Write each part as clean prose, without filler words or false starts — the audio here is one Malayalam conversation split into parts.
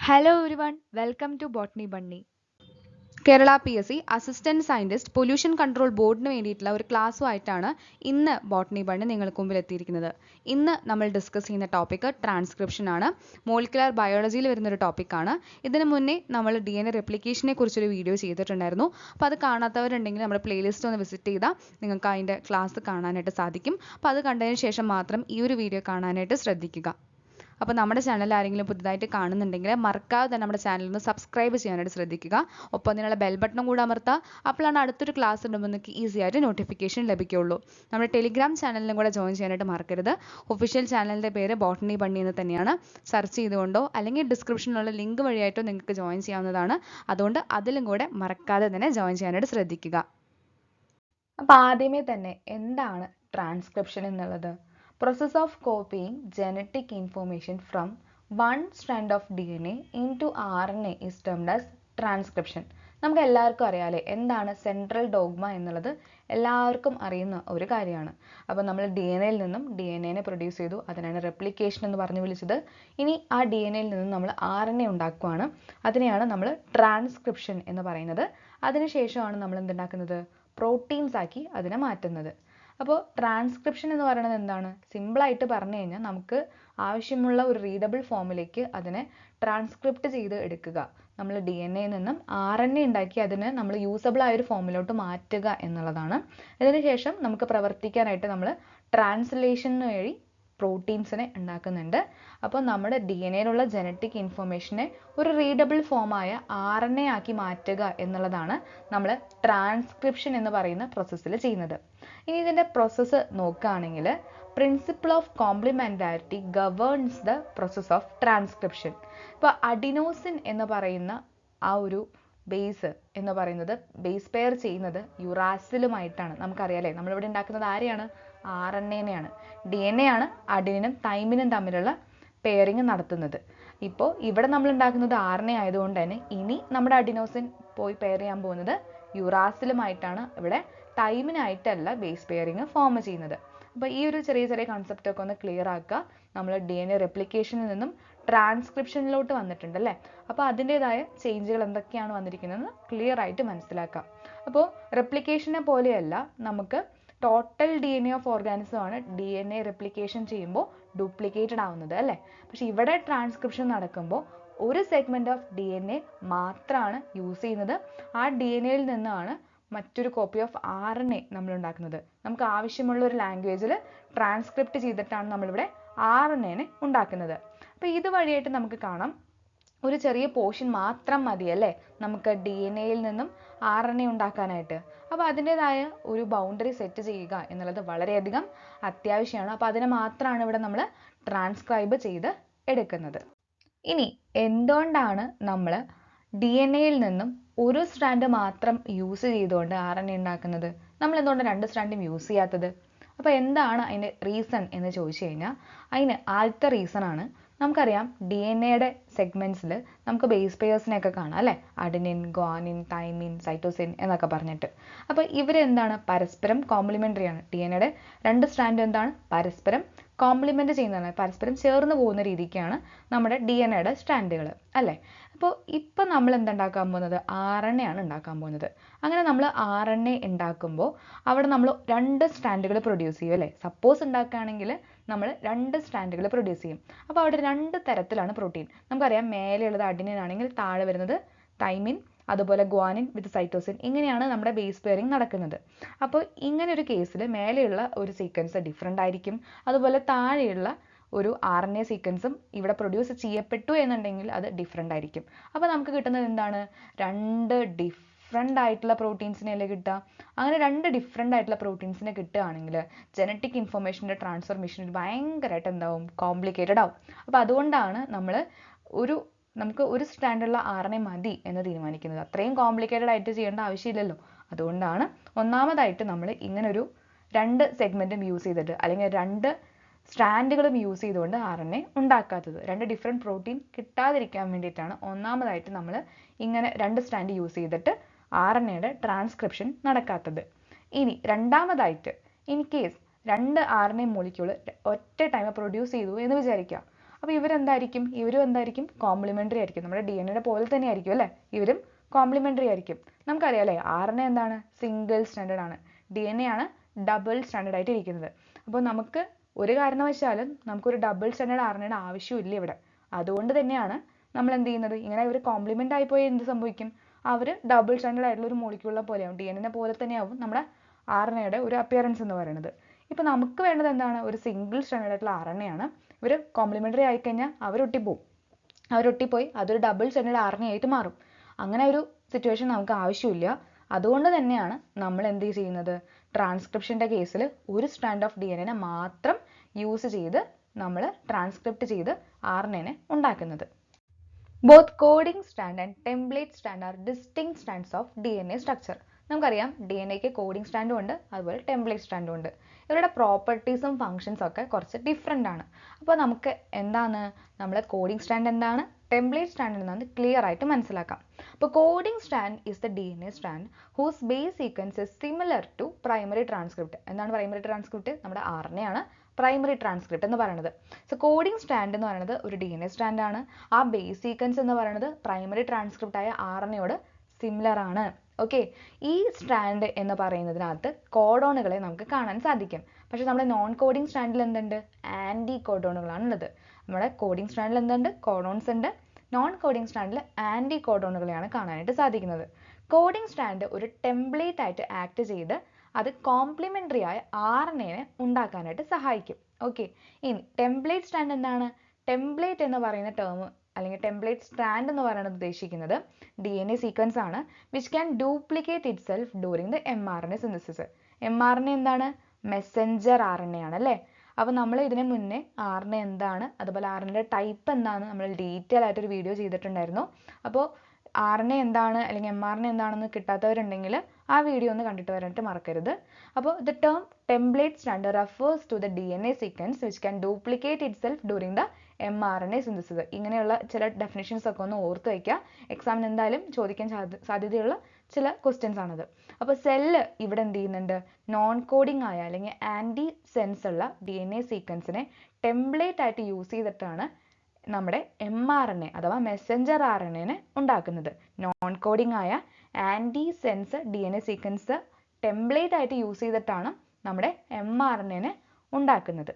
Hello everyone, welcome to Botany Bunny. Kerala P S C assistant scientist pollution control ബോർഡിന് വേണ്ടിയിട്ടുള്ള ഒരു ക്ലാസ്സുമായിട്ടാണ് ഇന്ന് ബോട്ടണി ബണ്ണി നിങ്ങൾക്ക് മുമ്പിൽ എത്തിയിരിക്കുന്നത്. ഇന്ന് നമ്മൾ ഡിസ്കസ് ചെയ്യുന്ന ടോപ്പിക് ട്രാൻസ്ക്രിപ്ഷൻ ആണ്. മോളിക്കുലർ ബയോളജിയിൽ വരുന്ന ഒരു ടോപ്പിക്കാണ്. ഇതിനു മുന്നേ നമ്മൾ ഡി എൻ എ റെപ്ലിക്കേഷനെ കുറിച്ചൊരു വീഡിയോ ചെയ്തിട്ടുണ്ടായിരുന്നു. അപ്പോൾ അത് കാണാത്തവരുണ്ടെങ്കിൽ നമ്മുടെ പ്ലേലിസ്റ്റ് ഒന്ന് വിസിറ്റ് ചെയ്താൽ നിങ്ങൾക്ക് അതിൻ്റെ ക്ലാസ് കാണാനായിട്ട് സാധിക്കും. അപ്പോൾ അത് കണ്ടതിന് ശേഷം മാത്രം ഈ ഒരു വീഡിയോ കാണാനായിട്ട് ശ്രദ്ധിക്കുക. അപ്പോൾ നമ്മുടെ ചാനൽ ആരെങ്കിലും പുതുതായിട്ട് കാണുന്നുണ്ടെങ്കിൽ മറക്കാതെ തന്നെ നമ്മുടെ ചാനൽ ഒന്ന് സബ്സ്ക്രൈബ് ചെയ്യാനായിട്ട് ശ്രദ്ധിക്കുക. ഒപ്പം അതിനുള്ള ബെൽ ബട്ടണും കൂടെ അമർത്തുക. അപ്പോഴാണ് അടുത്തൊരു ക്ലാസ് ഇടുമ്പോൾ നിങ്ങൾക്ക് ഈസി ആയിട്ട് നോട്ടിഫിക്കേഷൻ ലഭിക്കുകയുള്ളൂ. നമ്മുടെ ടെലിഗ്രാം ചാനലിലും കൂടെ ജോയിൻ ചെയ്യാനായിട്ട് മറക്കരുത്. ഒഫീഷ്യൽ ചാനലിൻ്റെ പേര് ബോട്ടണി ബണ്ണി എന്ന് തന്നെയാണ്. സെർച്ച് ചെയ്തുകൊണ്ടോ അല്ലെങ്കിൽ ഡിസ്ക്രിപ്ഷനിലുള്ള ലിങ്ക് വഴിയായിട്ടോ നിങ്ങൾക്ക് ജോയിൻ ചെയ്യാവുന്നതാണ്. അതുകൊണ്ട് അതിലും കൂടെ മറക്കാതെ തന്നെ ജോയിൻ ചെയ്യാനായിട്ട് ശ്രദ്ധിക്കുക. അപ്പോൾ ആദ്യമേ തന്നെ എന്താണ് ട്രാൻസ്ക്രിപ്ഷൻ എന്നുള്ളത്? Process of copying genetic information from one strand of DNA into RNA is termed as transcription. നമുക്ക് എല്ലാവർക്കും അറിയാലേ എന്താണ് സെൻട്രൽ ഡോഗ്മ എന്നുള്ളത് എല്ലാവർക്കും അറിയുന്ന ഒരു കാര്യമാണ്. അപ്പോൾ നമ്മൾ ഡി എൻ എയിൽ നിന്നും ഡി എൻ എനെ പ്രൊഡ്യൂസ് ചെയ്തു, അതിനാണ് റെപ്ലിക്കേഷൻ എന്ന് പറഞ്ഞു വിളിച്ചത്. ഇനി ആ ഡി എൻ എയിൽ നിന്നും നമ്മൾ ആർ എൻ എ ഉണ്ടാക്കുകയാണ്, അതിനെയാണ് നമ്മൾ ട്രാൻസ്ക്രിപ്ഷൻ എന്ന് പറയുന്നത്. അതിനുശേഷമാണ് നമ്മൾ എന്തുണ്ടാക്കുന്നത്? പ്രോട്ടീൻസ് ആക്കി അതിനെ മാറ്റുന്നത്. അപ്പോൾ ട്രാൻസ്ക്രിപ്ഷൻ എന്ന് പറയുന്നത് എന്താണ്? സിമ്പിളായിട്ട് പറഞ്ഞു കഴിഞ്ഞാൽ നമുക്ക് ആവശ്യമുള്ള ഒരു റീഡബിൾ ഫോമിലേക്ക് അതിനെ ട്രാൻസ്ക്രിപ്റ്റ് ചെയ്ത് എടുക്കുക. നമ്മൾ ഡി എൻ എയിൽ നിന്നും ആർ എൻ എ ഉണ്ടാക്കി അതിനെ നമ്മൾ യൂസബിൾ ആയ ഒരു ഫോമിലോട്ട് മാറ്റുക എന്നുള്ളതാണ്. അതിനുശേഷം നമുക്ക് പ്രവർത്തിക്കാനായിട്ട് നമ്മൾ ട്രാൻസ്ലേഷൻ വഴി പ്രോട്ടീൻസിനെ ഉണ്ടാക്കുന്നുണ്ട്. അപ്പോൾ നമ്മുടെ ഡി എൻ എയിലുള്ള ജനറ്റിക് ഇൻഫർമേഷനെ ഒരു റീഡബിൾ ഫോമായ ആർ എൻ എ ആക്കി മാറ്റുക എന്നുള്ളതാണ് നമ്മൾ ട്രാൻസ്ക്രിപ്ഷൻ എന്ന് പറയുന്ന പ്രോസസ്സിൽ ചെയ്യുന്നത്. ഇനി ഇതിൻ്റെ പ്രോസസ്സ് നോക്കുകയാണെങ്കിൽ principle of complementarity governs the process of transcription. ഇപ്പോൾ അഡിനോസിൻ എന്ന് പറയുന്ന ആ ഒരു ബേസ് എന്ന് പറയുന്നത് ബേസ് പെയർ ചെയ്യുന്നത് യുറാസിലുമായിട്ടാണ്. നമുക്കറിയാലേ നമ്മളിവിടെ ഉണ്ടാക്കുന്നത് ആരെയാണ്? ആർ എൻ എനെയാണ്. ഡി എൻ എ ആണ് അഡിനിനും തൈമിനും തമ്മിലുള്ള പെയറിങ് നടത്തുന്നത്. ഇപ്പോൾ ഇവിടെ നമ്മൾ ഉണ്ടാക്കുന്നത് ആർ എൻ എ ആയതുകൊണ്ട് തന്നെ ഇനി നമ്മുടെ അഡിനോസിൻ പോയി പെയർ ചെയ്യാൻ പോകുന്നത് യുറാസിലുമായിട്ടാണ്. ഇവിടെ തൈമിനായിട്ടല്ല ബേസ് പെയറിങ് ഫോം ചെയ്യുന്നത്. അപ്പോൾ ഈ ഒരു ചെറിയ ചെറിയ കൺസെപ്റ്റ് ഒക്കെ ഒന്ന് ക്ലിയർ ആക്കുക. നമ്മൾ ഡി എൻ എ റെപ്ലിക്കേഷനിൽ നിന്നും ട്രാൻസ്ക്രിപ്ഷനിലോട്ട് വന്നിട്ടുണ്ട് അല്ലേ? അപ്പോൾ അതിൻ്റെതായ ചേഞ്ചുകൾ എന്തൊക്കെയാണ് വന്നിരിക്കുന്നതെന്ന് ക്ലിയർ ആയിട്ട് മനസ്സിലാക്കാം. അപ്പോൾ റെപ്ലിക്കേഷനെ പോലെയല്ല നമുക്ക് total D N A of organism ആണ് ഡി എൻ എ റെപ്ലിക്കേഷൻ ചെയ്യുമ്പോൾ ഡ്യൂപ്ലിക്കേറ്റഡ് ആവുന്നത് അല്ലേ? പക്ഷെ ഇവിടെ ട്രാൻസ്ക്രിപ്ഷൻ നടക്കുമ്പോൾ ഒരു segment of D N A മാത്രമാണ് യൂസ് ചെയ്യുന്നത്. ആ ഡി എൻ എയിൽ നിന്നാണ് മറ്റൊരു copy of R N A നമ്മൾ ഉണ്ടാക്കുന്നത്. നമുക്ക് ആവശ്യമുള്ള ഒരു ലാംഗ്വേജിൽ ട്രാൻസ്ക്രിപ്റ്റ് ചെയ്തിട്ടാണ് നമ്മളിവിടെ ആർ എൻ എനെ ഉണ്ടാക്കുന്നത്. അപ്പോൾ ഇത് വഴിയായിട്ട് നമുക്ക് കാണാം ഒരു ചെറിയ പോർഷൻ മാത്രം മതി അല്ലേ നമുക്ക് ഡി എൻ എയിൽ നിന്നും ആർ എൻ എ ഉണ്ടാക്കാനായിട്ട്. അപ്പോൾ അതിൻ്റെതായ ഒരു ബൗണ്ടറി സെറ്റ് ചെയ്യുക എന്നുള്ളത് വളരെയധികം അത്യാവശ്യമാണ്. അപ്പോൾ അതിനെ മാത്രമാണ് ഇവിടെ നമ്മൾ ട്രാൻസ്ക്രൈബ് ചെയ്ത് എടുക്കുന്നത്. ഇനി എന്തുകൊണ്ടാണ് നമ്മൾ ഡി എൻ എയിൽ നിന്നും ഒരു സ്ട്രാൻഡ് മാത്രം യൂസ് ചെയ്തുകൊണ്ട് ആർ എൻ എ ഉണ്ടാക്കുന്നത്? നമ്മൾ എന്തുകൊണ്ട് രണ്ട് സ്ട്രാൻഡും യൂസ് ചെയ്യാത്തത്? അപ്പോൾ എന്താണ് അതിൻ്റെ റീസൺ എന്ന് ചോദിച്ചു കഴിഞ്ഞാൽ അതിന് ആദ്യത്തെ റീസൺ ആണ്, നമുക്കറിയാം ഡി എൻ എയുടെ സെഗ്മെൻറ്റ്സിൽ നമുക്ക് ബേസ് പെയേഴ്സിനെയൊക്കെ കാണാം അല്ലേ? അഡിനിൻ, ഗ്വാനിൻ, തൈമിൻ, സൈറ്റോസിൻ എന്നൊക്കെ പറഞ്ഞിട്ട്. അപ്പോൾ ഇവരെന്താണ്? പരസ്പരം കോംപ്ലിമെൻ്ററി ആണ്. ഡി എൻ എയുടെ രണ്ട് സ്ട്രാൻഡ് എന്താണ്? പരസ്പരം കോംപ്ലിമെൻ്റ് ചെയ്യുന്നതാണ്, പരസ്പരം ചേർന്ന് പോകുന്ന രീതിക്കാണ് നമ്മുടെ ഡി എൻ എയുടെ സ്ട്രാൻഡുകൾ അല്ലേ? അപ്പോൾ ഇപ്പം നമ്മൾ എന്തുണ്ടാക്കാൻ പോകുന്നത്? ആർ എൻ എ ആണ് ഉണ്ടാക്കാൻ പോകുന്നത്. അങ്ങനെ നമ്മൾ ആർ എൻ എ ഉണ്ടാക്കുമ്പോൾ അവിടെ നമ്മൾ രണ്ട് സ്ട്രാൻഡുകൾ പ്രൊഡ്യൂസ് ചെയ്യും അല്ലേ? സപ്പോസ് ഉണ്ടാക്കുകയാണെങ്കിൽ നമ്മൾ രണ്ട് സ്ട്രാൻഡുകൾ പ്രൊഡ്യൂസ് ചെയ്യും. അപ്പോൾ അവിടെ രണ്ട് തരത്തിലാണ് പ്രോട്ടീൻ. നമുക്കറിയാം മേലെയുള്ളത് അഡിനിൻ ആണെങ്കിൽ താഴെ വരുന്നത് തൈമിൻ, അതുപോലെ ഗ്വാനിൻ വിത്ത് സൈറ്റോസിൻ. ഇങ്ങനെയാണ് നമ്മുടെ ബേസ് പെയറിങ് നടക്കുന്നത്. അപ്പോൾ ഇങ്ങനെ ഒരു കേസിൽ മേലെയുള്ള ഒരു സീക്വൻസ് ഡിഫറെൻ്റ് ആയിരിക്കും, അതുപോലെ താഴെയുള്ള ഒരു ആർ എൻ എ സീക്വൻസും ഇവിടെ പ്രൊഡ്യൂസ് ചെയ്യപ്പെട്ടു എന്നുണ്ടെങ്കിൽ അത് ഡിഫറെൻ്റ് ആയിരിക്കും. അപ്പോൾ നമുക്ക് കിട്ടുന്നത് എന്താണ്? രണ്ട് ഡിഫറെൻ്റ് ആയിട്ടുള്ള പ്രോട്ടീൻസിനെയല്ലേ കിട്ടുക? അങ്ങനെ രണ്ട് ഡിഫറെൻ്റ് ആയിട്ടുള്ള പ്രോട്ടീൻസിനെ കിട്ടുകയാണെങ്കിൽ ജനറ്റിക് ഇൻഫർമേഷൻ്റെ ട്രാൻസ്ഫർമേഷൻ ഭയങ്കരമായിട്ട് എന്താവും? കോംപ്ലിക്കേറ്റഡ് ആവും. അപ്പോൾ അതുകൊണ്ടാണ് നമുക്ക് ഒരു സ്ട്രാൻഡുള്ള ആർ എൻ എ മതി എന്ന് തീരുമാനിക്കുന്നത്. അത്രയും കോംപ്ലിക്കേറ്റഡ് ആയിട്ട് ചെയ്യേണ്ട ആവശ്യമില്ലല്ലോ. അതുകൊണ്ടാണ് ഒന്നാമതായിട്ട് നമ്മൾ ഇങ്ങനൊരു രണ്ട് സെഗ്മെൻറ്റും യൂസ് ചെയ്തിട്ട് അല്ലെങ്കിൽ രണ്ട് സ്ട്രാൻഡുകളും യൂസ് ചെയ്തുകൊണ്ട് ആർ എൻ എ ഉണ്ടാക്കാത്തത്. രണ്ട് ഡിഫറെൻറ്റ് പ്രോട്ടീൻ കിട്ടാതിരിക്കാൻ വേണ്ടിയിട്ടാണ് ഒന്നാമതായിട്ട് നമ്മൾ ഇങ്ങനെ രണ്ട് സ്ട്രാൻഡ് യൂസ് ചെയ്തിട്ട് ആർ എൻ എയുടെ ട്രാൻസ്ക്രിപ്ഷൻ നടക്കാത്തത്. ഇനി രണ്ടാമതായിട്ട് ഇൻ കേസ് രണ്ട് ആർ എൻ എ മോളിക്യൂൾ ഒറ്റ ടൈം പ്രൊഡ്യൂസ് ചെയ്തു എന്ന് വിചാരിക്കാം. അപ്പോൾ ഇവരും എന്തായിരിക്കും കോംപ്ലിമെൻ്ററി ആയിരിക്കും. നമ്മുടെ DNA പോലെ തന്നെ ആയിരിക്കും അല്ലേ, ഇവരും കോംപ്ലിമെൻ്ററി ആയിരിക്കും. നമുക്കറിയാം അല്ലേ, RNA എന്താണ്, സിംഗിൾ സ്റ്റാൻഡേർഡ് ആണ്, DNA ആണ് ഡബിൾ സ്റ്റാൻഡേർഡ് ആയിട്ട് ഇരിക്കുന്നത്. അപ്പോൾ നമുക്ക് ഒരു കാരണവശാലും നമുക്കൊരു ഡബിൾ സ്റ്റാൻഡേർഡ് RNAയുടെ ആവശ്യമില്ല ഇവിടെ. അതുകൊണ്ട് തന്നെയാണ് നമ്മൾ എന്ത് ചെയ്യുന്നത്, ഇങ്ങനെ ഇവർ കോംപ്ലിമെൻ്റ് ആയിപ്പോയി എന്ത് സംഭവിക്കും, അവർ ഡബിൾ സ്റ്റാൻഡേർഡ് ആയിട്ടുള്ള ഒരു മോളിക്യൂളിനെ പോലെയാവും, DNA പോലെ തന്നെയാവും നമ്മുടെ RNAയുടെ ഒരു അപ്പിയറൻസ് എന്ന് പറയുന്നത്. ഇപ്പോൾ നമുക്ക് വേണ്ടത് എന്താണ്, ഒരു സിംഗിൾ സ്റ്റാൻഡേർഡ് ആയിട്ടുള്ള RNA ആണ്. ഇവർ കോംപ്ലിമെൻ്ററി ആയിക്കഴിഞ്ഞാൽ അവരൊട്ടിപ്പോയി അതൊരു ഡബിൾ സ്റ്റാൻഡേർഡ് RNA ആയിട്ട് മാറും. അങ്ങനെ ഒരു സിറ്റുവേഷൻ നമുക്ക് ആവശ്യമില്ല. അതുകൊണ്ട് തന്നെയാണ് നമ്മൾ എന്ത് ചെയ്യുന്നത്, ട്രാൻസ്ക്രിപ്ഷൻ്റെ കേസിൽ ഒരു സ്ട്രാൻഡ് ഓഫ് DNA മാത്രം യൂസ് ചെയ്ത് നമ്മൾ ട്രാൻസ്ക്രിപ്റ്റ് ചെയ്ത് RNA ഉണ്ടാക്കുന്നത്. Both coding strand and template strand are distinct strands of DNA structure. നമുക്കറിയാം DNAക്ക് കോഡിംഗ് സ്റ്റാൻഡും ഉണ്ട്, അതുപോലെ ടെംപ്ലേറ്റ് സ്റ്റാൻഡും ഉണ്ട്. ഇവരുടെ പ്രോപ്പർട്ടീസും ഫങ്ഷൻസും ഒക്കെ കുറച്ച് ഡിഫറെൻ്റ് ആണ്. അപ്പോൾ നമുക്ക് എന്താണ്, നമ്മൾ കോഡിംഗ് സ്റ്റാൻഡ് എന്താണ്, ടെംപ്ലേറ്റ് സ്റ്റാൻഡ് എന്താണെന്ന് ക്ലിയർ ആയിട്ട് മനസ്സിലാക്കാം. അപ്പോൾ coding stand is the DNA stand whose base sequence is similar to primary transcript. എന്താണ് പ്രൈമറി ട്രാൻസ്ക്രിപ്റ്റ്, നമ്മുടെ RNA ആണ് പ്രൈമറി ട്രാൻസ്ക്രിപ്റ്റ് എന്ന് പറയുന്നത്. സോ കോഡിംഗ് സ്റ്റാൻഡ് എന്ന് പറയുന്നത് ഒരു DNA സ്റ്റാൻഡ് ആണ്. ആ ബേസ് സീക്വൻസ് എന്ന് പറയുന്നത് പ്രൈമറി ട്രാൻസ്ക്രിപ്റ്റ് ആയ RNAയോട് സിമിലർ ആണ്. ഓക്കെ, ഈ സ്റ്റാൻഡ് എന്ന് പറയുന്നതിനകത്ത് കോഡോണുകളെ നമുക്ക് കാണാൻ സാധിക്കും. പക്ഷേ നമ്മുടെ നോൺ കോഡിംഗ് സ്റ്റാൻഡിൽ എന്തുണ്ട്, ആൻറ്റി കോഡോണുകളാണ് ഉള്ളത്. നമ്മുടെ കോഡിംഗ് സ്റ്റാൻഡിൽ എന്തുണ്ട്, കോഡോൺസ് ഉണ്ട്. നോൺ കോഡിംഗ് സ്റ്റാൻഡിൽ ആൻറ്റി കോഡോണുകളെയാണ് കാണാനായിട്ട് സാധിക്കുന്നത്. കോഡിംഗ് സ്റ്റാൻഡ് ഒരു ടെംപ്ലേറ്റ് ആയിട്ട് ആക്ട് ചെയ്ത് അത് കോംപ്ലിമെൻ്ററി ആയ RNAനെ ഉണ്ടാക്കാനായിട്ട് സഹായിക്കും. ഓക്കെ, ഇനി ടെംപ്ലേറ്റ് സ്റ്റാൻഡ് എന്താണ്, ടെംപ്ലേറ്റ് എന്ന് പറയുന്ന ടേം അല്ലെങ്കിൽ ടെംപ്ലേറ്റ് സ്റ്റാൻഡ് എന്ന് പറയുന്നത് ഉദ്ദേശിക്കുന്നത് DNA സീക്വൻസ് ആണ് which can duplicate itself during the mRNA synthesis. mRNA എന്താണ്, മെസ്സഞ്ചർ RNA ആണ് അല്ലേ. അപ്പോൾ നമ്മൾ ഇതിന് മുന്നേ RNA എന്താണ്, അതുപോലെ RNAയുടെ ടൈപ്പ് എന്താണെന്ന് നമ്മൾ ഡീറ്റെയിൽ ആയിട്ടൊരു വീഡിയോ ചെയ്തിട്ടുണ്ടായിരുന്നു. അപ്പോൾ RNA എന്താണ് അല്ലെങ്കിൽ mRNA എന്താണെന്ന് കിട്ടാത്തവരുണ്ടെങ്കിൽ ആ വീഡിയോ ഒന്ന് കണ്ടിട്ട് വരാനായിട്ട് മറക്കരുത്. അപ്പോൾ the term template stand refers to the DNA sequence which can duplicate itself during the mRNA synthesis. ഇങ്ങനെയുള്ള ചില ഡെഫിനിഷൻസ് ഒക്കെ ഒന്ന് ഓർത്ത് വയ്ക്കുക, എക്സാമിന് എന്തായാലും ചോദിക്കാൻ സാധ്യതയുള്ള ചില ക്വസ്റ്റ്യൻസ് ആണത്. അപ്പോൾ സെല്ല് ഇവിടെ എന്ത് ചെയ്യുന്നുണ്ട്, നോൺ കോഡിംഗ് ആയ അല്ലെങ്കിൽ ആൻറ്റി സെൻസ് ഉള്ള DNA സീക്വൻസിനെ ടെംപ്ലേറ്റ് ആയിട്ട് യൂസ് ചെയ്തിട്ടാണ് നമ്മുടെ mRNA അഥവാ മെസ്സഞ്ചർ RNAനെ ഉണ്ടാക്കുന്നത്. നോൺ കോഡിംഗ് ആയ antisense DNA sequence template ആയിട്ട് യൂസ് ചെയ്തിട്ടാണ് നമ്മുടെ mRNAനെ ഉണ്ടാക്കുന്നത്.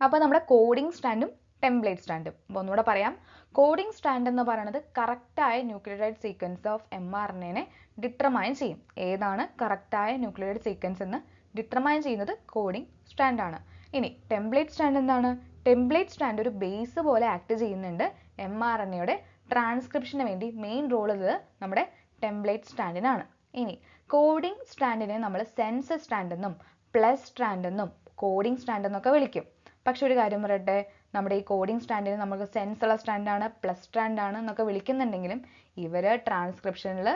അപ്പോൾ നമ്മുടെ കോഡിംഗ് സ്റ്റാൻഡും ടെംപ്ലേറ്റ് സ്റ്റാൻഡും ഒന്നുകൂടെ പറയാം. കോഡിംഗ് സ്റ്റാൻഡ് എന്ന് പറയുന്നത് കറക്റ്റായ ന്യൂക്ലിയോടൈഡ് സീക്വൻസ് ഓഫ് mRNAനെ ഡിറ്റർമൈൻ ചെയ്യും. ഏതാണ് കറക്റ്റായ ന്യൂക്ലിയോടൈഡ് സീക്വൻസ് എന്ന് ഡിറ്റർമൈൻ ചെയ്യുന്നത് കോഡിംഗ് സ്റ്റാൻഡാണ്. ഇനി ടെംപ്ലേറ്റ് സ്റ്റാൻഡ് എന്താണ്, ടെംപ്ലേറ്റ് സ്റ്റാൻഡ് ഒരു ബേസ് പോലെ ആക്ട് ചെയ്യുന്നുണ്ട്. mRNAയുടെ ട്രാൻസ്ക്രിപ്ഷന് വേണ്ടി മെയിൻ റോൾ ഉള്ളത് നമ്മുടെ ടെംപ്ലേറ്റ് സ്റ്റാൻഡിനാണ്. ഇനി കോഡിംഗ് സ്റ്റാൻഡിനെ നമ്മൾ സെൻസ് സ്റ്റാൻഡ് എന്നും പ്ലസ് സ്റ്റാൻഡ് എന്നും കോഡിംഗ് സ്റ്റാൻഡ് എന്നൊക്കെ വിളിക്കും. പക്ഷെ ഒരു കാര്യം പറയട്ടെ, നമ്മുടെ ഈ കോഡിംഗ് സ്റ്റാൻഡിനെ നമുക്ക് സെൻസ് ഉള്ള സ്റ്റാൻഡാണ് പ്ലസ് സ്റ്റാൻഡാണ് എന്നൊക്കെ വിളിക്കുന്നുണ്ടെങ്കിലും ഇവർ ട്രാൻസ്ക്രിപ്ഷനിൽ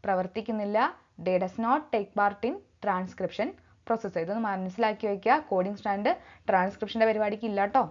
പ്രവർത്തിക്കുന്നില്ല. They does not take part in transcription process. ഇതൊന്ന് മനസ്സിലാക്കി വയ്ക്കുക. കോഡിംഗ് സ്റ്റാൻഡ് ട്രാൻസ്ക്രിപ്ഷൻ്റെ പരിപാടിക്ക് ഇല്ല കേട്ടോ.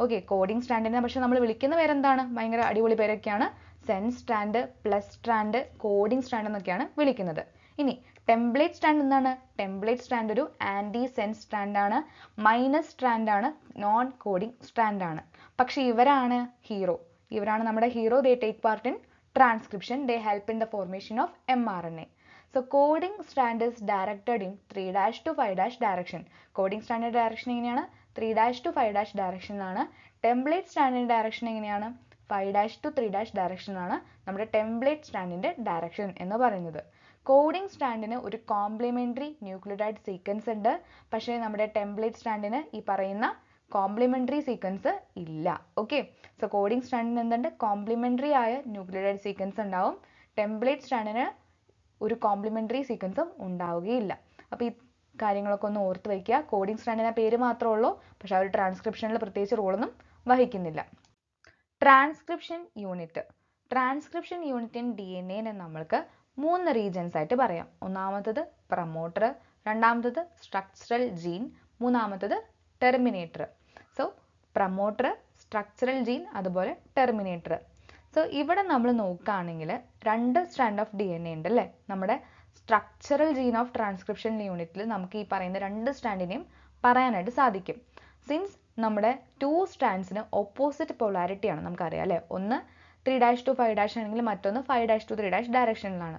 ഓക്കെ, കോഡിംഗ് സ്റ്റാൻഡിനെ പക്ഷെ നമ്മൾ വിളിക്കുന്ന പേരെന്താണ്, ഭയങ്കര അടിപൊളി പേരൊക്കെയാണ്. Sense strand plus strand coding strand എന്നൊക്കെയാണ് വിളിക്കുന്നത്. ഇനി ടെംപ്ലേറ്റ് സ്റ്റാൻഡ് എന്താണ്, ടെംപ്ലേറ്റ് സ്റ്റാൻഡ് ഒരു ആൻറ്റി സെൻസ് സ്റ്റാൻഡാണ്, മൈനസ് സ്റ്റാൻഡാണ്, നോൺ കോഡിംഗ് സ്റ്റാൻഡാണ്. പക്ഷെ ഇവരാണ് ഹീറോ, ഇവരാണ് നമ്മുടെ hero. They take part in transcription, they help in the formation of mRNA. So coding strand is directed in 3' to 5' direction. Coding strand direction എങ്ങനെയാണ്, 3' to 5' direction ആണ്. ടെംപ്ലേറ്റ് സ്റ്റാൻഡിൻ്റെ ഡയറക്ഷൻ എങ്ങനെയാണ്, 5' to 3' direction ആണ് നമ്മുടെ ടെംപ്ലേറ്റ് സ്റ്റാൻഡിൻ്റെ ഡയറക്ഷൻ എന്ന് പറയുന്നത്. കോഡിംഗ് സ്റ്റാൻഡിന് ഒരു കോംപ്ലിമെൻ്ററി ന്യൂക്ലിയോടൈഡ് സീക്വൻസ് ഉണ്ട്. പക്ഷേ നമ്മുടെ ടെംപ്ലേറ്റ് സ്റ്റാൻഡിന് ഈ പറയുന്ന കോംപ്ലിമെൻ്ററി സീക്വൻസ് ഇല്ല. ഓക്കെ, സോ കോഡിംഗ് സ്റ്റാൻഡിന് എന്തുണ്ട്, കോംപ്ലിമെൻ്ററി ആയ ന്യൂക്ലിയോടൈഡ് സീക്വൻസ് ഉണ്ടാവും. ടെംപ്ലേറ്റ് സ്റ്റാൻഡിന് ഒരു കോംപ്ലിമെൻ്ററി സീക്വൻസും ഉണ്ടാവുകയില്ല. അപ്പോൾ ഈ കാര്യങ്ങളൊക്കെ ഒന്ന് ഓർത്ത് വയ്ക്കുക. കോഡിംഗ് സ്റ്റാൻഡിൻ്റെ പേര് മാത്രമേ ഉള്ളൂ, പക്ഷെ അവർ ട്രാൻസ്ക്രിപ്ഷനിൽ പ്രത്യേകിച്ച് റോളൊന്നും വഹിക്കുന്നില്ല. Transcription unit. Transcription unit in DNA നമ്മൾക്ക് 3 റീജൻസ് ആയിട്ട് പറയാം. ഒന്നാമത്തത് പ്രൊമോട്ടർ, രണ്ടാമത്തത് സ്ട്രക്ചറൽ ജീൻ, മൂന്നാമത്തത് terminator. So promoter, structural gene, അതുപോലെ ടെർമിനേറ്റർ. സോ ഇവിടെ നമ്മൾ നോക്കുകയാണെങ്കിൽ 2 സ്റ്റാൻഡ് ഓഫ് DNA ഉണ്ട് അല്ലേ. നമ്മുടെ സ്ട്രക്ചറൽ ജീൻ ഓഫ് ട്രാൻസ്ക്രിപ്ഷൻ യൂണിറ്റിൽ നമുക്ക് ഈ പറയുന്ന 2 സ്റ്റാൻഡിനെയും പറയാനായിട്ട് സാധിക്കും. സിൻസ് നമ്മുടെ 2 സ്ട്രാൻഡ്സിന് ഓപ്പോസിറ്റ് പൊളാരിറ്റി ആണ്, നമുക്കറിയാം അല്ലേ. ഒന്ന് 3' to 5' ആണെങ്കിൽ മറ്റൊന്ന് 5' to 3' ഡയറക്ഷനിലാണ്.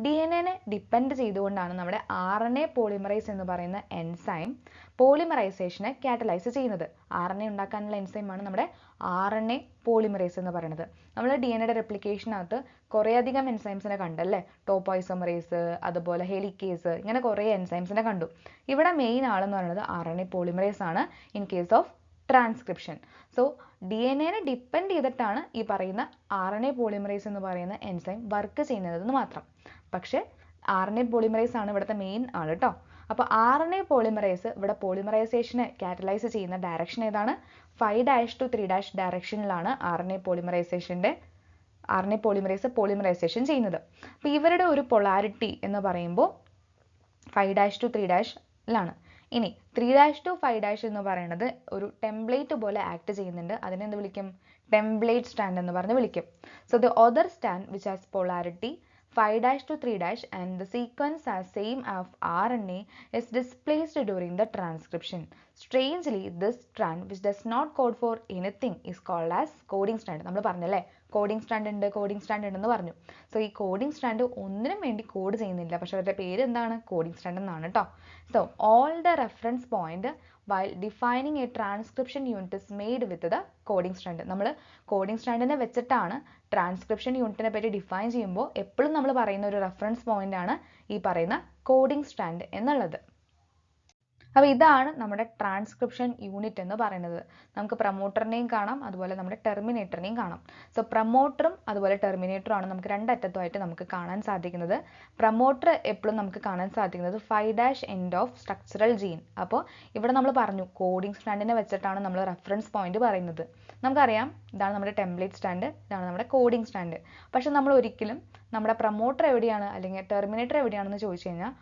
DNA ഡിപ്പെൻഡ് ചെയ്തുകൊണ്ടാണ് നമ്മുടെ RNA പോളിമറൈസ് എന്ന് പറയുന്ന എൻസൈം പോളിമറൈസേഷനെ കാറ്റലൈസ് ചെയ്യുന്നത്. RNA ഉണ്ടാക്കാനുള്ള എൻസൈമാണ് നമ്മുടെ RNA പോളിമറൈസ് എന്ന് പറയുന്നത്. നമ്മൾ DNA റെപ്ലിക്കേഷനകത്ത് കുറേയധികം എൻസൈംസിനെ കണ്ടല്ലേ. ടോപ്പോഐസോമറേസ്, അതുപോലെ ഹെലിക്കേസ്, ഇങ്ങനെ കുറേ എൻസൈംസിനെ കണ്ടു. ഇവിടെ മെയിൻ ആളെന്ന് പറയുന്നത് RNA പോളിമറൈസ് ആണ് in case of transcription. So DNA depend ചെയ്തിട്ടാണ് ഈ പറയുന്ന RNA പോളിമറൈസ് എന്ന് പറയുന്ന എൻസൈം വർക്ക് ചെയ്യുന്നതെന്ന് മാത്രം. പക്ഷേ RNA പോളിമറൈസ് ആണ് ഇവിടുത്തെ മെയിൻ ആൾ കേട്ടോ. അപ്പോൾ RNA പോളിമറൈസ് ഇവിടെ പോളിമറൈസേഷനെ കാറ്റലൈസ് ചെയ്യുന്ന ഡയറക്ഷൻ ഏതാണ്? 5' to 3' ഡയറക്ഷനിലാണ് RNA പോളിമറൈസ് ചെയ്യുന്നത്. അപ്പോൾ ഇവരുടെ ഒരു പൊളാരിറ്റി എന്ന് പറയുമ്പോൾ 5' to 3' ഇനി 3' to 5' എന്ന് പറയുന്നത് ഒരു ടെംപ്ലേറ്റ് പോലെ ആക്ട് ചെയ്യുന്നുണ്ട്. അതിനെ എന്ത് വിളിക്കും? ടെംപ്ലേറ്റ് സ്ട്രാൻഡ് എന്ന് പറഞ്ഞ് വിളിക്കും. So the other strand which has polarity 5' to 3' and the sequence as same of RNA is displaced during the transcription. Strangely, this strand which does not code for anything is called as coding strand. നമ്മൾ പറഞ്ഞല്ലേ കോഡിംഗ് സ്ട്രാൻഡ് ഉണ്ടെന്ന് പറഞ്ഞു. സോ ഈ കോഡിംഗ് സ്ട്രാൻഡ് ഒന്നിനും വേണ്ടി കോഡ് ചെയ്യുന്നില്ല, പക്ഷെ അവരുടെ പേര് എന്താണ്? കോഡിംഗ് സ്ട്രാൻഡ് എന്നാണ് കേട്ടോ. So all the reference point while defining a transcription unit is made with the coding strand. നമ്മൾ കോഡിംഗ് സ്ട്രാൻഡിനെ വെച്ചിട്ടാണ് ട്രാൻസ്ക്രിപ്ഷൻ യൂണിറ്റിനെ പറ്റി ഡിഫൈൻ ചെയ്യുമ്പോൾ എപ്പോഴും നമ്മൾ പറയുന്ന ഒരു റെഫറൻസ് പോയിന്റ് ആണ് ഈ പറയുന്ന കോഡിംഗ് സ്ട്രാൻഡ് എന്നുള്ളത്. അപ്പോൾ ഇതാണ് നമ്മുടെ ട്രാൻസ്ക്രിപ്ഷൻ യൂണിറ്റ് എന്ന് പറയുന്നത്. നമുക്ക് പ്രൊമോട്ടറിനെയും കാണാം, അതുപോലെ നമ്മുടെ ടെർമിനേറ്ററിനെയും കാണാം. സോ പ്രൊമോട്ടറും അതുപോലെ ടെർമിനേറ്ററും ആണ് നമുക്ക് രണ്ടറ്റത്തുമായിട്ട് നമുക്ക് കാണാൻ സാധിക്കുന്നത്. പ്രൊമോട്ടർ എപ്പോഴും നമുക്ക് കാണാൻ സാധിക്കുന്നത് 5' end of structural gene. അപ്പോൾ ഇവിടെ നമ്മൾ പറഞ്ഞു കോഡിംഗ് സ്ട്രാൻഡിനെ വെച്ചിട്ടാണ് നമ്മൾ റെഫറൻസ് പോയിന്റ് പറയുന്നത്. നമുക്കറിയാം ഇതാണ് നമ്മുടെ ടെംപ്ലേറ്റ് സ്ട്രാൻഡ്, ഇതാണ് നമ്മുടെ കോഡിംഗ് സ്ട്രാൻഡ്. പക്ഷെ നമ്മൾ ഒരിക്കലും നമ്മുടെ പ്രൊമോട്ടർ എവിടെയാണ് അല്ലെങ്കിൽ ടെർമിനേറ്റർ എവിടെയാണെന്ന് ചോദിച്ചു കഴിഞ്ഞാൽ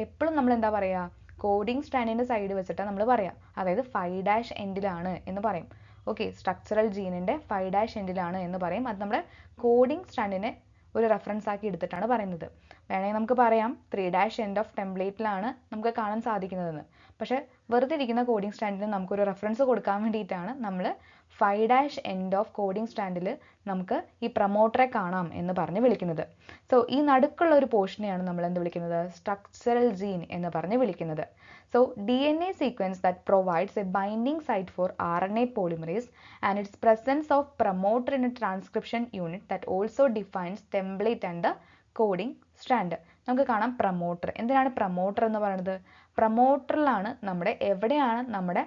എപ്പോഴും നമ്മൾ എന്താ പറയുക? കോഡിംഗ് സ്ട്രാൻഡിന്റെ സൈഡ് വെച്ചിട്ടാണ് നമ്മൾ പറയാം. അതായത് 5' എൻഡിലാണ് എന്ന് പറയും. ഓക്കെ, സ്ട്രക്ചറൽ ജീനിന്റെ 5' എൻഡിലാണ് എന്ന് പറയും. അത് നമ്മുടെ കോഡിംഗ് സ്ട്രാൻഡിനെ ഒരു റെഫറൻസ് ആക്കി എടുത്തിട്ടാണ് പറയുന്നത്. വേണമെങ്കിൽ നമുക്ക് പറയാം 3' end of ടെംപ്ലേറ്റിലാണ് നമുക്ക് കാണാൻ സാധിക്കുന്നതെന്ന്. പക്ഷെ വെറുതെ ഇരിക്കുന്ന കോഡിംഗ് സ്ട്രാൻഡിന് നമുക്കൊരു റെഫറൻസ് കൊടുക്കാൻ വേണ്ടിയിട്ടാണ് നമ്മൾ 5' end of കോഡിംഗ് സ്ട്രാൻഡിൽ നമുക്ക് ഈ പ്രൊമോട്ടറെ കാണാം എന്ന് പറഞ്ഞ് വിളിക്കുന്നത്. സോ ഈ നടുക്കുള്ള ഒരു പോർഷനെയാണ് നമ്മൾ എന്ത് വിളിക്കുന്നത്? സ്ട്രക്ചറൽ ജീൻ എന്ന് പറഞ്ഞ് വിളിക്കുന്നത്. So DNA sequence that provides a binding site for RNA polymerase and its presence of promoter in a transcription unit that also defines template and the coding strand. നമുക്ക് കാണാം പ്രൊമോട്ടർ. എന്തിനാണ് പ്രൊമോട്ടർ എന്ന് പറയുന്നത്? പ്രൊമോട്ടറിലാണ് എവിടെയാണ് നമ്മുടെ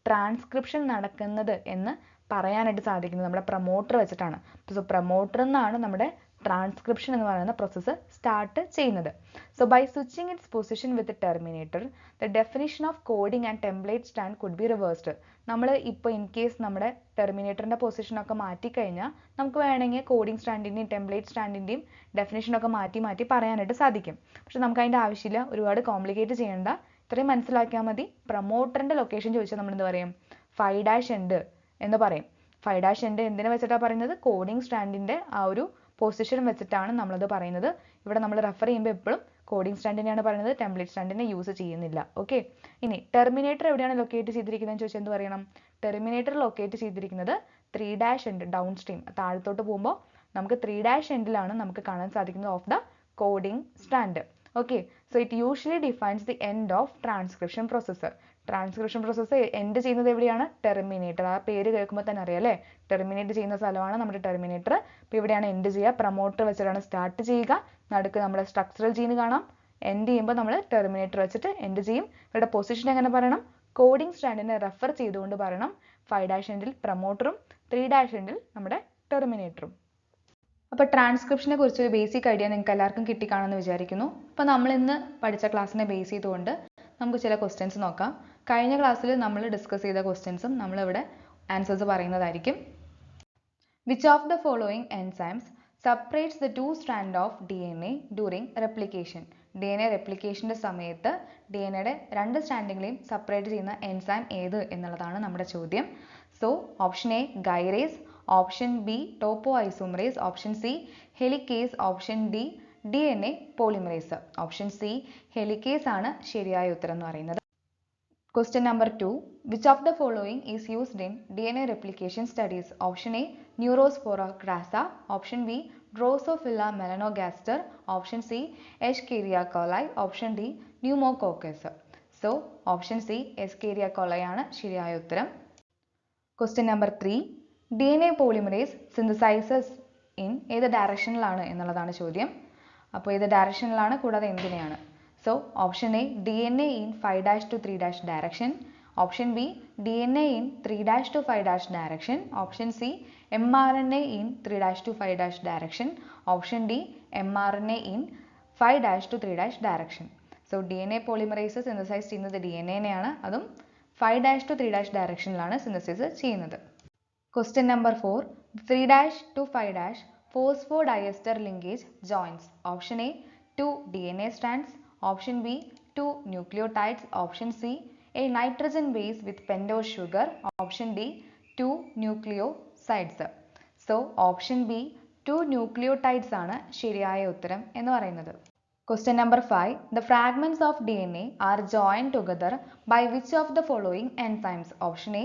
ട്രാൻസ്ക്രിപ്ഷൻ നടക്കുന്നത് എന്ന് പറയാനായിട്ട് സാധിക്കുന്നത് നമ്മുടെ പ്രൊമോട്ടർ വെച്ചിട്ടാണ്. സോ പ്രൊമോട്ടർ എന്നാണ് നമ്മുടെ ട്രാൻസ്ക്രിപ്ഷൻ എന്ന് പറയുന്ന പ്രോസസ്സ് സ്റ്റാർട്ട് ചെയ്യുന്നത്. So by switching its position with terminator the definition of coding and template stand could be reversed. നമ്മൾ ഇപ്പോൾ ഇൻ കേസ് നമ്മുടെ ടെർമിനേറ്ററിന്റെ പൊസിഷനൊക്കെ മാറ്റിക്കഴിഞ്ഞാൽ നമുക്ക് വേണമെങ്കിൽ കോഡിംഗ് സ്റ്റാൻഡിൻ്റെയും ടെംപ്ലേറ്റ് സ്റ്റാൻഡിൻ്റെയും ഡെഫിനിഷനൊക്കെ മാറ്റി പറയാനായിട്ട് സാധിക്കും. പക്ഷെ നമുക്ക് അതിൻ്റെ ആവശ്യമില്ല, ഒരുപാട് കോംപ്ലിക്കേറ്റ് ചെയ്യേണ്ട, ഇത്രയും മനസ്സിലാക്കിയാൽ മതി. പ്രൊമോട്ടറിന്റെ ലൊക്കേഷൻ ചോദിച്ചാൽ നമ്മൾ എന്ത് പറയും? 5' end എന്ന് പറയും. 5' end എന്തിനെ വെച്ചിട്ടാണ് പറയുന്നത്? കോഡിംഗ് സ്റ്റാൻഡിന്റെ ആ ഒരു പൊസിഷൻ വെച്ചിട്ടാണ് നമ്മളത് പറയുന്നത്. ഇവിടെ നമ്മൾ റെഫർ ചെയ്യുമ്പോൾ എപ്പോഴും കോഡിംഗ് സ്റ്റാൻഡിനെയാണ് പറയുന്നത്, ടെംപ്ലേറ്റ് സ്റ്റാൻഡിനെ യൂസ് ചെയ്യുന്നില്ല. ഓക്കെ, ഇനി ടെർമിനേറ്റർ എവിടെയാണ് ലൊക്കേറ്റ് ചെയ്തിരിക്കുന്നത് ചോദിച്ചാൽ എന്ത് പറയണം? ടെർമിനേറ്റർ ലൊക്കേറ്റ് ചെയ്തിരിക്കുന്നത് 3' end ഡൗൺ സ്ട്രീം, താഴത്തോട്ട് പോകുമ്പോൾ നമുക്ക് 3' എൻഡിലാണ് നമുക്ക് കാണാൻ സാധിക്കുന്നത് of the coding stand. Okay, so it usually defines the end of transcription process. Transcription process end ചെയ്യുന്നത് എവിടെയാണ്? ടെർമിനേറ്റർ. ആ പേര് കേൾക്കുമ്പോൾ തന്നെ അറിയാം അല്ലേ, ടെർമിനേറ്റ് ചെയ്യുന്ന സ്ഥലമാണ് നമ്മുടെ ടെർമിനേറ്റർ. അപ്പോൾ ഇവിടെയാണ് എൻഡ് ചെയ്യുക. പ്രൊമോട്ടർ വെച്ചിട്ടാണ് സ്റ്റാർട്ട് ചെയ്യുക. നടുക്ക് നമ്മുടെ സ്ട്രക്ചറൽ ജീൻ കാണാം. എൻഡ് ചെയ്യുമ്പോൾ നമ്മൾ ടെർമിനേറ്റർ വെച്ചിട്ട് എൻഡ് ചെയ്യും. ഇവരുടെ പൊസിഷൻ എങ്ങനെ പറയണം? കോഡിംഗ് സ്റ്റാൻഡിനെ റെഫർ ചെയ്തുകൊണ്ട് പറയണം. 5' എൻഡിൽ പ്രൊമോട്ടറും 3' എൻഡിൽ നമ്മുടെ ടെർമിനേറ്ററും. അപ്പോൾ ട്രാൻസ്ക്രിപ്ഷനെ കുറിച്ച് ഒരു ബേസിക് ഐഡിയ നിങ്ങൾക്ക് എല്ലാവർക്കും കിട്ടിക്കാണെന്ന് വിചാരിക്കുന്നു. അപ്പോൾ നമ്മൾ ഇന്ന് പഠിച്ച ക്ലാസ്സിനെ ബേസ് ചെയ്തുകൊണ്ട് നമുക്ക് ചില ക്വസ്റ്റ്യൻസ് നോക്കാം. കഴിഞ്ഞ ക്ലാസ്സിൽ നമ്മൾ ഡിസ്കസ് ചെയ്ത ക്വസ്റ്റ്യൻസും നമ്മളിവിടെ ആൻസേഴ്സ് പറയുന്നതായിരിക്കും. Which of the following enzymes separates the two strand of DNA during replication? DNA റെപ്ലിക്കേഷൻ്റെ സമയത്ത് DNAയുടെ രണ്ട് സ്റ്റാൻഡിങ്ങളെയും സെപ്പറേറ്റ് ചെയ്യുന്ന എൻസൈം ഏത് എന്നുള്ളതാണ് നമ്മുടെ ചോദ്യം. So option A gyrase, option B topoisomerase, option C helicase, option D DNA polymerase. Option C helicase ആണ് ശരിയായ ഉത്തരം എന്ന് പറയുന്നത്. Question number 2. Which of the following is used in DNA replication studies? Option A. Neurospora crassa. Option B. Drosophila melanogaster. Option C. Escherichia coli. Option D. Pneumococcus. So, option C. Escherichia coli ആണ് ശരിയായ ഉത്തരം. Question number 3. DNA polymerase synthesizes in ഏത് ഡയറക്ഷനിലാണ് എന്നുള്ളതാണ് ചോദ്യം. അപ്പോൾ ഏത് ഡയറക്ഷനിലാണ് കൂടാതെ എന്തിനെയാണ്? So, option A. DNA in 5' to 3' direction. Option B. DNA in 3' to 5' direction. Option C. mRNA in 3' to 5' direction. Option D. mRNA in 5' to 3' direction. So, DNA polymerase synthesize ചെയ്യുന്നത് DNA നെയാണ്. അതും 5' to 3' ഡയറക്ഷനിലാണ് സിന്തസിസ് ചെയ്യുന്നത്. Question number 4. 3' to 5' phosphodiester linkage joins. Option A. 2 DNA strands. Option B. 2 nucleotides. Option C. A nitrogen base with pentose sugar. Option D. 2 nucleosides. So, option B. 2 nucleotides ആണ് ശരിയായ ഉത്തരം എന്ന് പറയുന്നത്. Question number 5. The fragments of DNA are joined together by which of the following enzymes? Option A.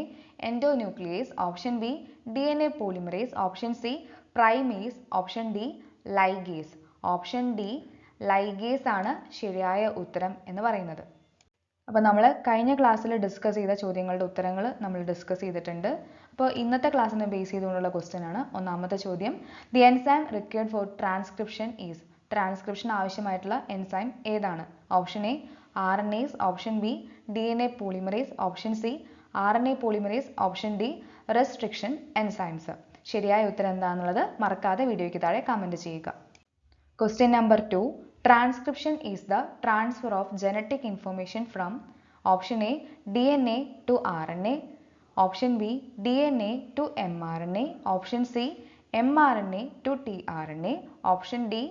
Endonuclease. Option B. DNA polymerase. Option C. Primase. Option D. Ligase. Option D. Ligase ആണ് ശരിയായ ഉത്തരം എന്ന് പറയുന്നത്. അപ്പോൾ നമ്മൾ കഴിഞ്ഞ ക്ലാസ്സിൽ ഡിസ്കസ് ചെയ്ത ചോദ്യങ്ങളുടെ ഉത്തരങ്ങൾ നമ്മൾ ഡിസ്കസ് ചെയ്തിട്ടുണ്ട്. അപ്പോൾ ഇന്നത്തെ ക്ലാസ്സിനെ ബേസ് ചെയ്തുകൊണ്ടുള്ള ക്വസ്റ്റ്യൻ ആണ്. ഒന്നാമത്തെ ചോദ്യം. The enzyme required for transcription is. Transcription ആവശ്യമായിട്ടുള്ള എൻസൈം ഏതാണ്? Option A RNase. Option B DNA polymerase. Option C RNA polymerase. Option D restriction enzymes. ശരിയായ ഉത്തരം എന്താണെന്നുള്ളത് മറക്കാതെ വീഡിയോയ്ക്ക് താഴെ കമൻറ്റ് ചെയ്യുക. Question number 2. Transcription is the transfer of genetic information from option A. DNA to RNA. Option B. DNA to mRNA. Option C. mRNA to tRNA. Option D.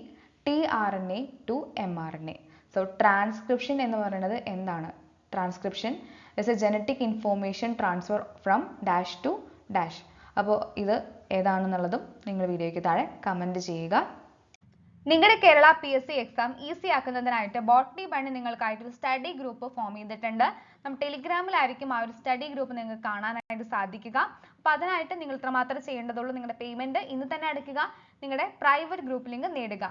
tRNA to mRNA. So, transcription എന്ന് പറയുന്നത് എന്താണ്? Transcription is a genetic information transfer from dash to dash. അപ്പോൾ ഇത് ഏതാണെന്നുള്ളതും നിങ്ങൾ വീഡിയോയ്ക്ക് താഴെ കമൻറ്റ് ചെയ്യുക. നിങ്ങളുടെ കേരള PSC എക്സാം ഈസി ആക്കുന്നതിനായിട്ട് ബോട്ടണി ബണ്ണി നിങ്ങൾക്കായിട്ടൊരു സ്റ്റഡി ഗ്രൂപ്പ് ഫോം ചെയ്തിട്ടുണ്ട്. നമ്മൾ ടെലിഗ്രാമിലായിരിക്കും ആ ഒരു സ്റ്റഡി ഗ്രൂപ്പ് നിങ്ങൾക്ക് കാണാനായിട്ട് സാധിക്കുക. അപ്പോൾ അതിനായിട്ട് നിങ്ങൾ ഇത്രമാത്രം ചെയ്യേണ്ടതുള്ളൂ. നിങ്ങളുടെ പേയ്മെന്റ് ഇന്ന് തന്നെ അടയ്ക്കുക. നിങ്ങളുടെ പ്രൈവറ്റ് ഗ്രൂപ്പ് ലിങ്ക് നേടുക.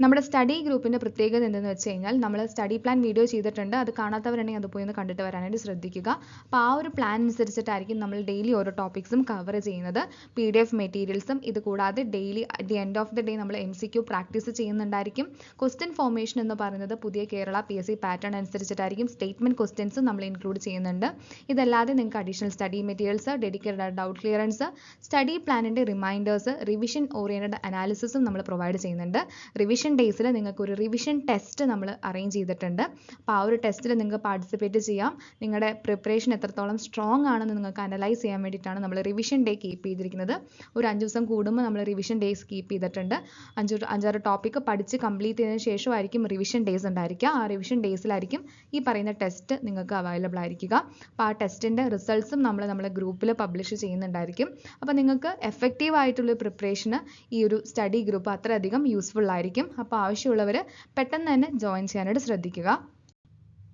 നമ്മുടെ സ്റ്റഡി ഗ്രൂപ്പിന്റെ പ്രത്യേകത എന്തെന്ന് വെച്ച് കഴിഞ്ഞാൽ നമ്മൾ സ്റ്റഡി പ്ലാൻ വീഡിയോ ചെയ്തിട്ടുണ്ട്. അത് കാണാത്തവരുണ്ടെങ്കിൽ അത് പോയി ഒന്ന് കണ്ടിട്ട് വരാനായിട്ട് ശ്രദ്ധിക്കുക. അപ്പോൾ ആ ഒരു പ്ലാൻ അനുസരിച്ചിട്ടായിരിക്കും നമ്മൾ ഡെയിലി ഓരോ ടോപ്പിക്സും കവർ ചെയ്യുന്നത്. PDF മെറ്റീരിയൽസും ഇത് കൂടാതെ daily at the end of the day നമ്മൾ MCQ പ്രാക്ടീസ് ചെയ്യുന്നുണ്ടായിരിക്കും. ക്വസ്റ്റ്യൻ ഫോർമേഷൻ എന്ന് പറയുന്നത് പുതിയ കേരള PSC പാറ്റേൺ അനുസരിച്ചിട്ടായിരിക്കും. സ്റ്റേറ്റ്മെന്റ് ക്വസ്റ്റ്യൻസും നമ്മൾ ഇൻക്ലൂഡ് ചെയ്യുന്നുണ്ട്. ഇതല്ലാതെ നിങ്ങൾക്ക് additional study materials, dedicated doubt clearance, study പ്ലാനിന്റെ റിമൈൻഡേഴ്സ്, റിവിഷൻ ഓറിയന്റഡ് അനാലിസിസും നമ്മൾ പ്രൊവൈഡ് ചെയ്യുന്നുണ്ട്. റിവിഷൻ ഡേയ്സിൽ നിങ്ങൾക്ക് ഒരു റിവിഷൻ ടെസ്റ്റ് നമ്മൾ അറേഞ്ച് ചെയ്തിട്ടുണ്ട്. അപ്പോൾ ആ ഒരു ടെസ്റ്റിൽ നിങ്ങൾക്ക് പാർട്ടിസിപ്പേറ്റ് ചെയ്യാം. നിങ്ങളുടെ പ്രിപ്പറേഷൻ എത്രത്തോളം സ്ട്രോങ് ആണെന്ന് നിങ്ങൾക്ക് അനലൈസ് ചെയ്യാൻ വേണ്ടിയിട്ടാണ് നമ്മൾ റിവിഷൻ ഡേ കീപ്പ് ചെയ്തിരിക്കുന്നത്. ഒരു 5 ദിവസം കൂടുമ്പോൾ നമ്മൾ റിവിഷൻ ഡേയ്സ് കീപ്പ് ചെയ്തിട്ടുണ്ട്. 5-6 ടോപ്പിക്ക് പഠിച്ച് കംപ്ലീറ്റ് ചെയ്തതിന് ശേഷമായിരിക്കും റിവിഷൻ ഡേയ്സ് ഉണ്ടായിരിക്കുക. ആ റിവിഷൻ ഡേയ്സിലായിരിക്കും ഈ പറയുന്ന ടെസ്റ്റ് നിങ്ങൾക്ക് അവൈലബിൾ ആയിരിക്കുക. അപ്പോൾ ആ ടെസ്റ്റിൻ്റെ റിസൾട്ട്സും നമ്മളെ ഗ്രൂപ്പിൽ പബ്ലിഷ് ചെയ്യുന്നുണ്ടായിരിക്കും. അപ്പോൾ നിങ്ങൾക്ക് എഫക്റ്റീവ് ആയിട്ടുള്ള പ്രിപ്പറേഷന് ഈ ഒരു സ്റ്റഡി ഗ്രൂപ്പ് അത്രയധികം യൂസ്ഫുൾ ആയിരിക്കും. അപ്പോൾ ആവശ്യമുള്ളവർ പെട്ടെന്ന് തന്നെ ജോയിൻ ചെയ്യാനായിട്ട് ശ്രദ്ധിക്കുക.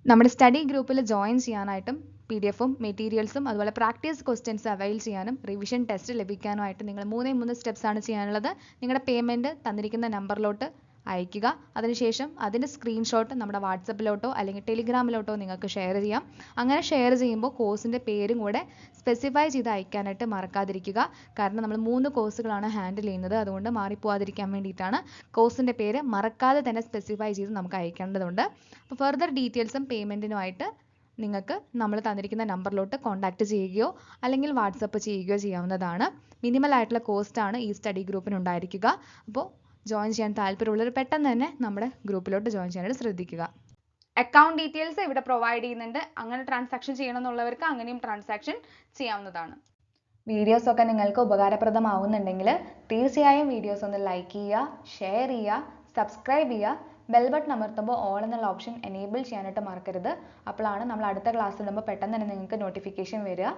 നമ്മുടെ സ്റ്റഡി ഗ്രൂപ്പിൽ ജോയിൻ ചെയ്യാനായിട്ടും PDF-ഉം മെറ്റീരിയൽസും അതുപോലെ പ്രാക്ടീസ് ക്വസ്റ്റ്യൻസ് അവൈൽ ചെയ്യാനും റിവിഷൻ ടെസ്റ്റ് ലഭിക്കാനുമായിട്ട് നിങ്ങൾ 3 സ്റ്റെപ്സ് ആണ് ചെയ്യാനുള്ളത്. നിങ്ങളുടെ പേയ്മെൻറ്റ് തന്നിരിക്കുന്ന നമ്പറിലോട്ട് അയക്കുക. അതിനുശേഷം അതിൻ്റെ സ്ക്രീൻഷോട്ട് നമ്മുടെ വാട്സപ്പിലോട്ടോ അല്ലെങ്കിൽ ടെലിഗ്രാമിലോട്ടോ നിങ്ങൾക്ക് ഷെയർ ചെയ്യാം. അങ്ങനെ ഷെയർ ചെയ്യുമ്പോൾ കോഴ്സിൻ്റെ പേരും കൂടെ സ്പെസിഫൈ ചെയ്ത് അയക്കാനായിട്ട് മറക്കാതിരിക്കുക. കാരണം നമ്മൾ 3 കോഴ്സുകളാണ് ഹാൻഡിൽ ചെയ്യുന്നത്. അതുകൊണ്ട് മാറിപ്പോവാതിരിക്കാൻ വേണ്ടിയിട്ടാണ് കോഴ്സിൻ്റെ പേര് മറക്കാതെ തന്നെ സ്പെസിഫൈ ചെയ്ത് നമുക്ക് അയക്കേണ്ടതുണ്ട്. അപ്പോൾ ഫർദർ ഡീറ്റെയിൽസും പേയ്മെൻറ്റിനുമായിട്ട് നിങ്ങൾക്ക് നമ്മൾ തന്നിരിക്കുന്ന നമ്പറിലോട്ട് കോൺടാക്റ്റ് ചെയ്യുകയോ അല്ലെങ്കിൽ വാട്സപ്പ് ചെയ്യുകയോ ചെയ്യാവുന്നതാണ്. മിനിമൽ ആയിട്ടുള്ള കോസ്റ്റാണ് ഈ സ്റ്റഡി ഗ്രൂപ്പിന് ഉണ്ടായിരിക്കുക. അപ്പോൾ ജോയിൻ ചെയ്യാൻ താല്പര്യമുള്ളവർ പെട്ടെന്ന് തന്നെ നമ്മുടെ ഗ്രൂപ്പിലോട്ട് ജോയിൻ ചെയ്യാനായിട്ട് ശ്രദ്ധിക്കുക. അക്കൗണ്ട് ഡീറ്റെയിൽസ് ഇവിടെ പ്രൊവൈഡ് ചെയ്യുന്നുണ്ട്. അങ്ങനെ ട്രാൻസാക്ഷൻ ചെയ്യണമെന്നുള്ളവർക്ക് അങ്ങനെയും ട്രാൻസാക്ഷൻ ചെയ്യാവുന്നതാണ്. വീഡിയോസ് ഒക്കെ നിങ്ങൾക്ക് ഉപകാരപ്രദമാവുന്നുണ്ടെങ്കിൽ തീർച്ചയായും വീഡിയോസ് ഒന്ന് ലൈക്ക് ചെയ്യുക, ഷെയർ ചെയ്യുക, സബ്സ്ക്രൈബ് ചെയ്യുക. ബെൽ ബട്ടൺ അമർത്തുമ്പോൾ ഓൾ എന്നുള്ള ഓപ്ഷൻ എനേബിൾ ചെയ്യാനായിട്ട് മറക്കരുത്. അപ്പോഴാണ് നമ്മൾ അടുത്ത ക്ലാസ് ഇടുമ്പോൾ പെട്ടെന്ന് തന്നെ നിങ്ങൾക്ക് നോട്ടിഫിക്കേഷൻ വരിക.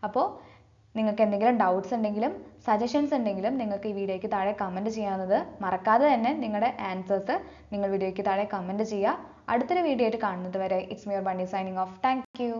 അപ്പോൾ നിങ്ങൾക്ക് എന്തെങ്കിലും ഡൗട്ട്സ് ഉണ്ടെങ്കിലും സജഷൻസ് ഉണ്ടെങ്കിലും നിങ്ങൾക്ക് ഈ വീഡിയോയ്ക്ക് താഴെ കമൻറ്റ് ചെയ്യാവുന്നത്. മറക്കാതെ തന്നെ നിങ്ങളുടെ ആൻസേഴ്സ് നിങ്ങൾ വീഡിയോയ്ക്ക് താഴെ കമൻറ്റ് ചെയ്യുക. അടുത്തൊരു വീഡിയോ ആയിട്ട് കാണുന്നത് വരെ it's me your bunny signing off. Thank you.